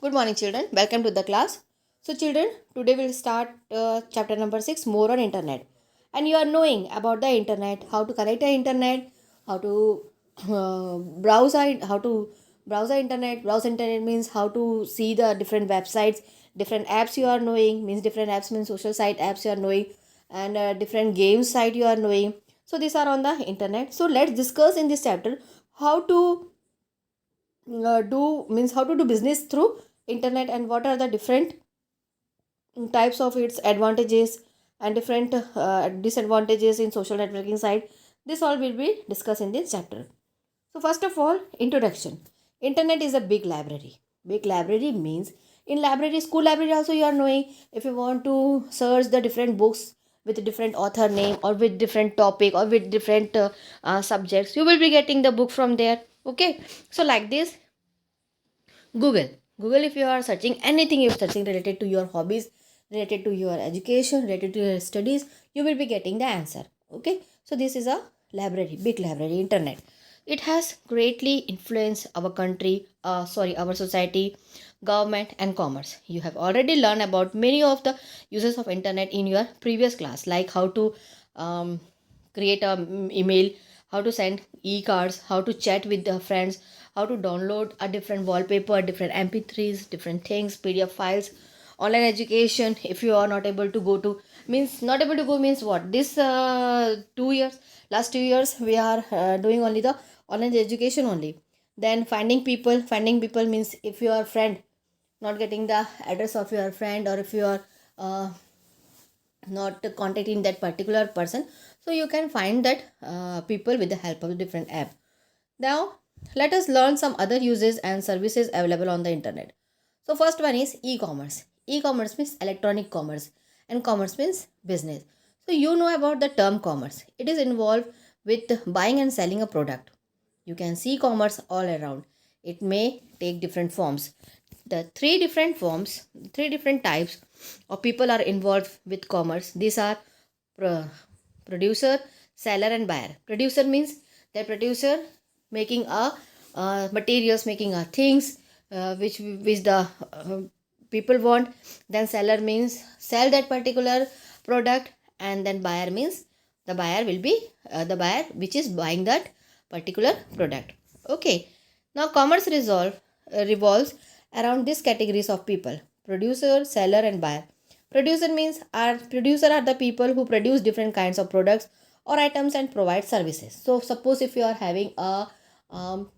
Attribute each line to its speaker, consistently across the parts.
Speaker 1: Good morning, children. Welcome to the class. So, children, today we'll start chapter number 6, more on internet. And you are knowing about the internet, how to connect the internet, how to how to browse the internet. Browse internet means how to see the different websites, different apps you are knowing, means different apps means social site apps you are knowing, and different games site you are knowing. So, these are on the internet. So, let's discuss in this chapter how to do means how to do business through internet and what are the different types of its advantages and different disadvantages in social networking site. This all will be discussed in this chapter. So first of all, introduction. Internet is a big library. Big library means in library, school library also you are knowing, if you want to search the different books with different author name or with different topic or with different subjects, you will be getting the book from there. Okay, so like this, Google, if you are searching anything, you're searching related to your hobbies, related to your education, related to your studies, you will be getting the answer. Okay, so this is a library, big library, internet. It has greatly influenced our country, our society, government, and commerce. You have already learned about many of the uses of internet in your previous class, like how to um, create a email, how to send e-cards, how to chat with the friends, how to download a different wallpaper, different mp3s, different things, pdf files, online education. If you are not able to go to, means not able to go means what, this 2 years, last 2 years we are doing only the online education only. Then finding people means if your friend not getting the address of your friend, or if you are uh, not contacting that particular person, so you can find that people with the help of different app. Now let us learn some other uses and services available on the internet. So first one is e-commerce. E-commerce means electronic commerce, and commerce means business. So you know about the term commerce. It is involved with buying and selling a product. You can see commerce all around. It may take different forms. The three different types of people are involved with commerce. These are pro- producer, seller, and buyer. Producer means the producer making a materials, making a things which the people want. Then seller means sell that particular product, and then buyer means the buyer will be the buyer which is buying that particular product. Okay, now commerce revolves around these categories of people: producer, seller, and buyer. Producer are the people who produce different kinds of products or items and provide services. So suppose if you are having a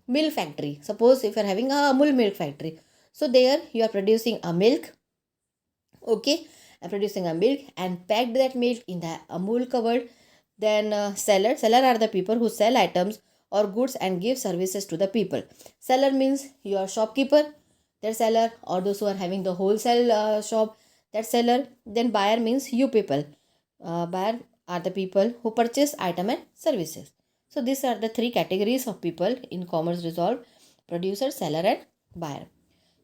Speaker 1: milk factory, suppose if you are having a Amul milk factory, so there you are producing a milk. Okay, and producing a milk and packed that milk in the Amul covered. Then seller are the people who sell items or goods and give services to the people. Seller means your shopkeeper, their seller, or those who are having the wholesale shop, that seller. Then buyer means you people. Buyer are the people who purchase item and services. So these are the three categories of people in commerce resolve: producer, seller, and buyer.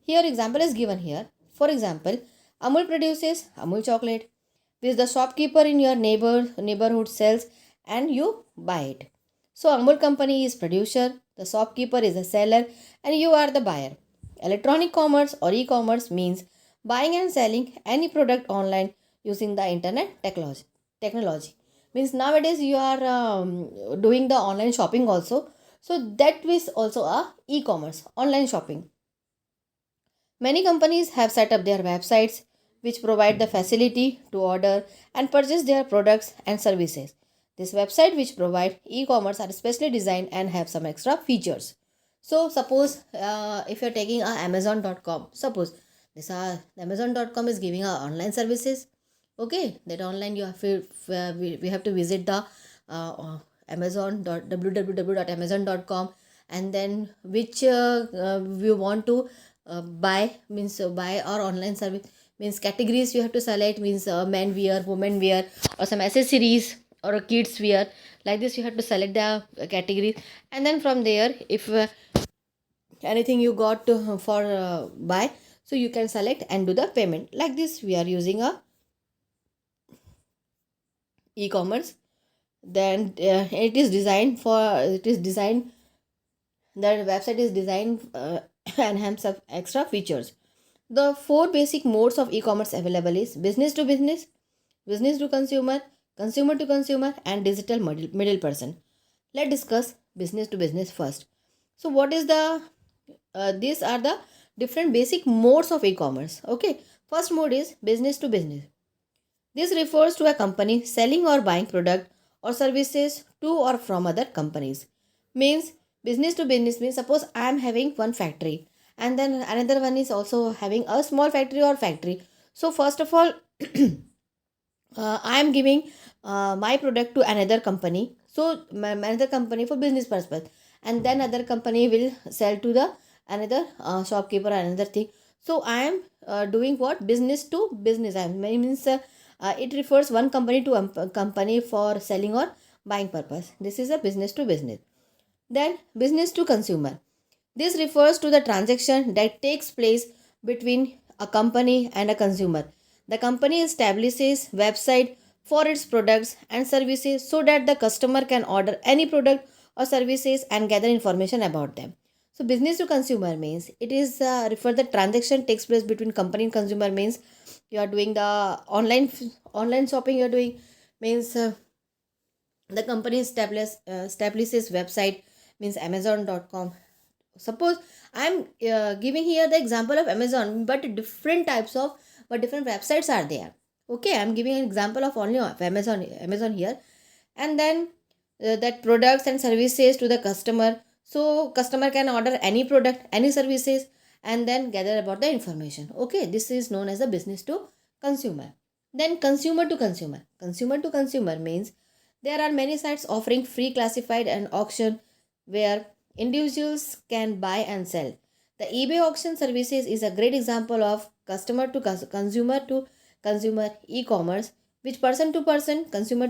Speaker 1: Here example is given here. For example, Amul produces Amul chocolate, which the shopkeeper in your neighborhood sells and you buy it. So Amul company is producer, the shopkeeper is a seller, and you are the buyer. Electronic commerce or e-commerce means buying and selling any product online using the internet technology. Means nowadays you are doing the online shopping also. So that is also a e-commerce, online shopping. Many companies have set up their websites which provide the facility to order and purchase their products and services. This website which provide e-commerce are specially designed and have some extra features. So suppose if you're taking amazon.com, suppose this amazon.com is giving online services. Okay, that online you have to, we have to visit the www.amazon.com, and then which we want to buy, means buy or online service, means categories you have to select, means men wear, women wear, or some accessories or a kids wear. Like this you have to select the category, and then from there if anything you got to, for buy, so you can select and do the payment. Like this we are using a e-commerce. Then it is designed, the website is designed and has some extra features. The four basic modes of e-commerce available is business to consumer to consumer, and digital middle person. Let's discuss business to business first. So what is the these are the different basic modes of e-commerce. Okay, first mode is business to business. This refers to a company selling or buying product or services to or from other companies. Means business to business means, suppose I am having one factory and then another one is also having a small factory or factory. So first of all, I am giving my product to another company. So another company for business purpose, and then other company will sell to the another shopkeeper, another thing. So I am doing what, business to business. I means it refers one company to company for selling or buying purpose. This is a business to business. Then business to consumer. This refers to the transaction that takes place between a company and a consumer. The company establishes website for its products and services so that the customer can order any product or services and gather information about them. So business to consumer means it is refer the transaction takes place between company and consumer, means you are doing the online shopping you are doing, means the company establishes website, means amazon.com. Suppose I'm giving here the example of Amazon, but different websites are there. Okay, I'm giving an example of only of Amazon here. And then that products and services to the customer, so customer can order any product, any services, and then gather about the information. Okay, this is known as a business to consumer. Then consumer to consumer means there are many sites offering free classified and auction where individuals can buy and sell. The eBay auction services is a great example of customer to consumer e-commerce, which person to consumer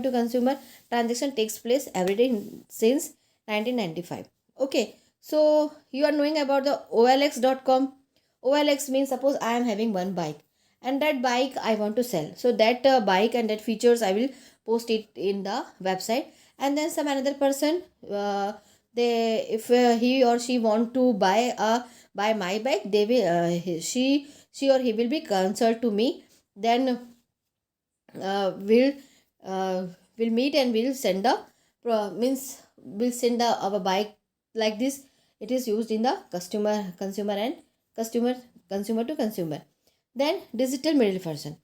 Speaker 1: transaction takes place every day since 1995. Okay, so you are knowing about the OLX.com. OLX means, suppose I am having one bike and that bike I want to sell. So that bike and that features I will post it in the website, and then some another person, they if he or she want to buy my bike, they will she or he will be consult to me. Then uh, will uh, will meet and will send the means will send the our bike like this. It is used in the consumer and customer consumer to consumer. Then digital middle person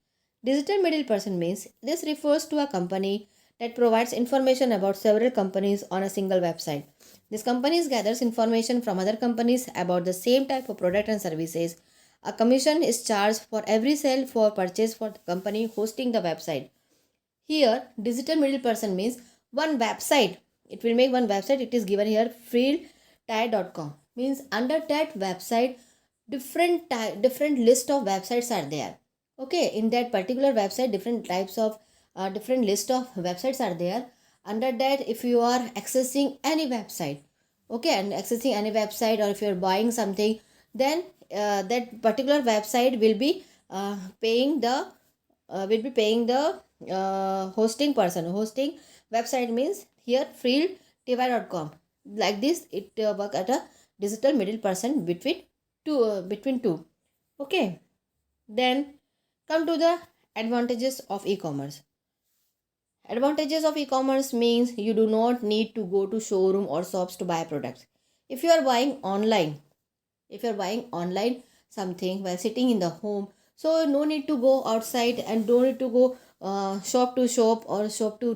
Speaker 1: means this refers to a company that provides information about several companies on a single website. This company gathers information from other companies about the same type of product and services. A commission is charged for every sale for purchase for the company hosting the website. Here, digital middle person means one website. It will make one website. It is given here freeltire.com. Means under that website, different list of websites are there. Okay, in that particular website, different types of different list of websites are there. Under that, if you are accessing any website, okay, and accessing any website, or if you're buying something, then that particular website will be paying the hosting person. Hosting website means here freeltv.com. Like this, it work at a digital middle person between two. Okay, then come to the advantages of e-commerce. Advantages of e-commerce means you do not need to go to showroom or shops to buy products. If you are buying online, if you're buying online something while sitting in the home, so no need to go outside and don't need to go shop to shop or shop to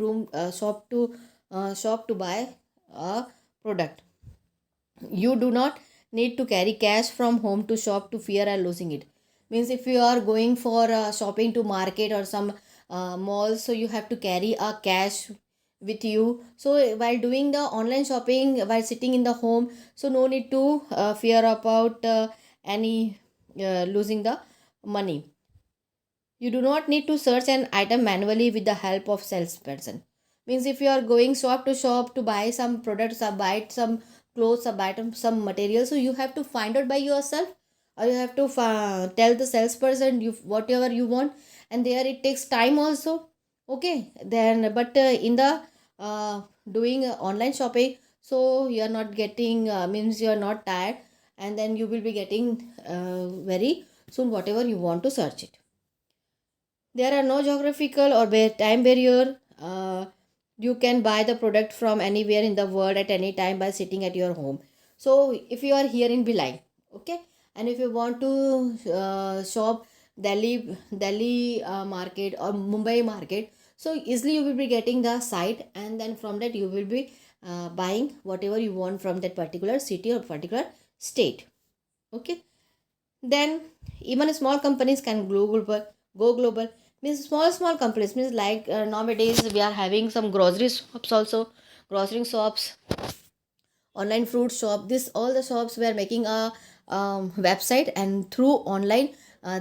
Speaker 1: buy a product. You do not need to carry cash from home to shop to fear and losing it. Means if you are going for shopping to market or some mall, so you have to carry a cash with you. So while doing the online shopping while sitting in the home, so no need to fear about any losing the money. You do not need to search an item manually with the help of salesperson. Means if you are going shop to shop to buy some products or buy some clothes or buy some material, so you have to find out by yourself, or you have to tell the salesperson you whatever you want, and there it takes time also. Okay, then but in the uh, doing online shopping, so you are not getting means you are not tired, and then you will be getting very soon whatever you want to search it. There are no geographical or time barrier. You can buy the product from anywhere in the world at any time by sitting at your home. So if you are here in Bilai, okay, and if you want to shop Delhi market or Mumbai market, so easily you will be getting the site, and then from that you will be buying whatever you want from that particular city or particular state. Okay, then even small companies can go global. Means small companies means like nowadays we are having some grocery shops also, grocery shops, online fruit shop. This all the shops were making a website, and through online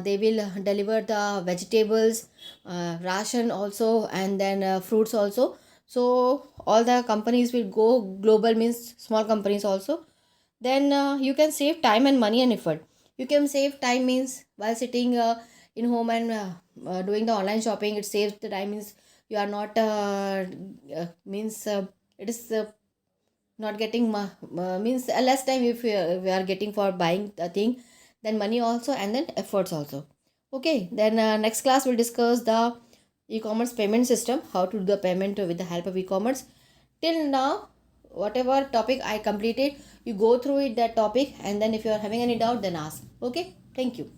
Speaker 1: they will deliver the vegetables, ration also, and then fruits also. So all the companies will go global, means small companies also. Then you can save time and money and effort. You can save time means while sitting in home and doing the online shopping, it saves the time, means you are not means it is not getting means less time if we are getting for buying the thing, then money also, and then efforts also. Okay, then next class we'll discuss the e-commerce payment system, how to do the payment with the help of e-commerce. Till now, whatever topic I completed, you go through it, that topic, and then if you are having any doubt, then ask. Okay, thank you.